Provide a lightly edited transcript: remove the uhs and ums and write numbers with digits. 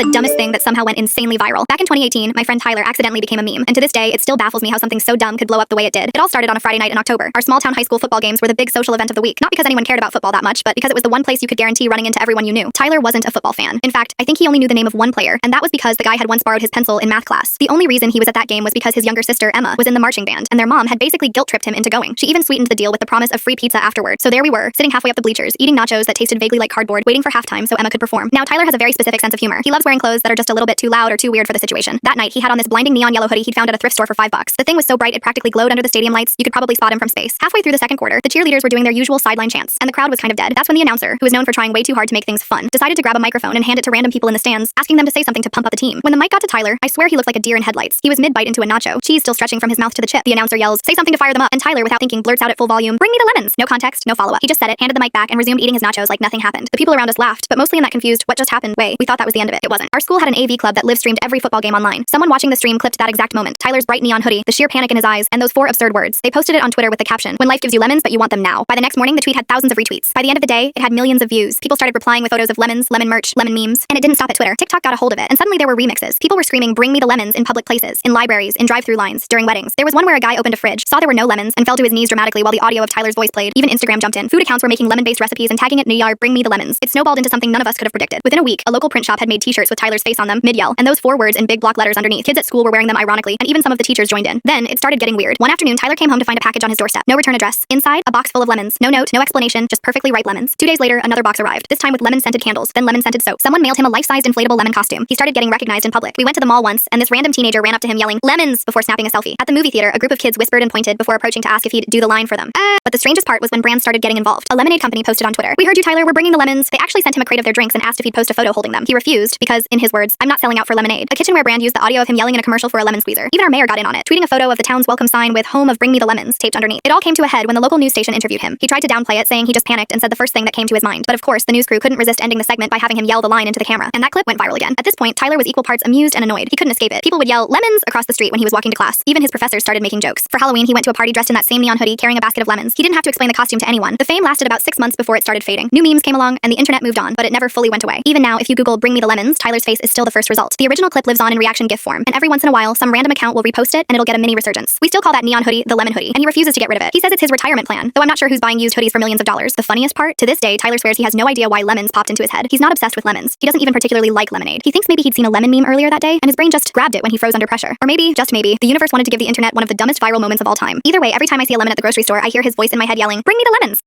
the dumbest thing that somehow went insanely viral. Back in 2018, my friend Tyler accidentally became a meme, and to this day, it still baffles me how something so dumb could blow up the way it did. It all started on a Friday night in October. Our small-town high school football games were the big social event of the week, not because anyone cared about football that much, but because it was the one place you could guarantee running into everyone you knew. Tyler wasn't a football fan. In fact, I think he only knew the name of one player, and that was because the guy had once borrowed his pencil in math class. The only reason he was at that game was because his younger sister, Emma, was in the marching band, and their mom had basically guilt-tripped him into going. She even sweetened the deal with the promise of free pizza afterward. So there we were, sitting halfway up the bleachers, eating nachos that tasted vaguely like cardboard, waiting for halftime so Emma could perform. Now, Tyler has a very specific sense of humor. He loves wearing clothes that are just a little bit too loud or too weird for the situation. That night, he had on this blinding neon yellow hoodie he'd found at a thrift store for $5. The thing was so bright it practically glowed under the stadium lights, you could probably spot him from space. Halfway through the second quarter, the cheerleaders were doing their usual sideline chants, and the crowd was kind of dead. That's when the announcer, who was known for trying way too hard to make things fun, decided to grab a microphone and hand it to random people in the stands, asking them to say something to pump up the team. When the mic got to Tyler, I swear he looked like a deer in headlights. He was mid-bite into a nacho, cheese still stretching from his mouth to the chip. The announcer yells, "Say something to fire them up," and Tyler, without thinking, blurts out at full volume, "Bring me the lemons." No context, no follow-up. He just said it, handed the mic back, and resumed eating his nachos like nothing happened. The people around us laughed, but mostly in that confused, "What just happened?" way. We thought that was the end of it. It wasn't. Our school had an AV club that live-streamed every football game online. Someone watching the stream clipped that exact moment. Tyler's bright neon hoodie, the sheer panic in his eyes, and those 4 absurd words. They posted it on Twitter with the caption, "When life gives you lemons, but you want them now." By the next morning, the tweet had thousands of retweets. By the end of the day, it had millions of views. People started replying with photos of lemons, lemon merch, lemon memes, and it didn't stop at Twitter. TikTok got a hold of it, and suddenly there were remixes. People were screaming, "Bring me the lemons" in public places, in libraries, in drive-through lines, during weddings. There was one where a guy opened a fridge, saw there were no lemons, and fell to his knees dramatically while the audio of Tyler's voice played. Even Instagram jumped in. Food accounts were making lemon-based recipes and tagging it "Niyar, bring me the lemons." It snowballed into something none of us could have predicted. Within a week, a local print shop had made t-shirts with Tyler's face on them, mid-yell, and those 4 words in big block letters underneath. Kids at school were wearing them ironically, and even some of the teachers joined in. Then, it started getting weird. One afternoon, Tyler came home to find a package on his doorstep. No return address. Inside, a box full of lemons. No note, no explanation, just perfectly ripe lemons. 2 days later, another box arrived, this time with lemon-scented candles, then lemon-scented soap. Someone mailed him a life-sized inflatable lemon costume. He started getting recognized in public. We went to the mall once, and this random teenager ran up to him yelling, "Lemons!" before snapping a selfie. At the movie theater, a group of kids whispered and pointed before approaching to ask if he'd do the line for them. But the strangest part was when brands started getting involved. A lemonade company posted on Twitter, "We heard you, Tyler, we're bringing the lemons." They actually sent him a crate of their drinks and asked if he'd post a photo holding them. He refused because, in his words, "I'm not selling out for lemonade." A kitchenware brand used the audio of him yelling in a commercial for a lemon squeezer. Even our mayor got in on it, tweeting a photo of the town's welcome sign with "Home of Bring Me the Lemons" taped underneath. It all came to a head when the local news station interviewed him. He tried to downplay it, saying he just panicked and said the first thing that came to his mind. But of course, the news crew couldn't resist ending the segment by having him yell the line into the camera, and that clip went viral again. At this point, Tyler was equal parts amused and annoyed. He couldn't escape it. People would yell "lemons" across the street when he was walking to class. Even his professors started making jokes. For Halloween, he went to a party dressed in that same neon hoodie, carrying a basket of lemons. He didn't have to explain the costume to anyone. The fame lasted about 6 months before it started fading. New memes came along, and the internet moved on, but it never fully went away. Even now, if you Google "Bring me the lemons," Tyler's face is still the first result. The original clip lives on in reaction GIF form, and every once in a while, some random account will repost it, and it'll get a mini resurgence. We still call that neon hoodie the lemon hoodie, and he refuses to get rid of it. He says it's his retirement plan, though I'm not sure who's buying used hoodies for millions of dollars. The funniest part, to this day, Tyler swears he has no idea why lemons popped into his head. He's not obsessed with lemons. He doesn't even particularly like lemonade. He thinks maybe he'd seen a lemon meme earlier that day, and his brain just grabbed it when he froze under pressure. Or maybe, just maybe, the universe wanted to give the internet one of the dumbest viral moments of all time. Either way, every time I see a lemon at the grocery store, I hear his voice in my head yelling, "Bring me the lemons!"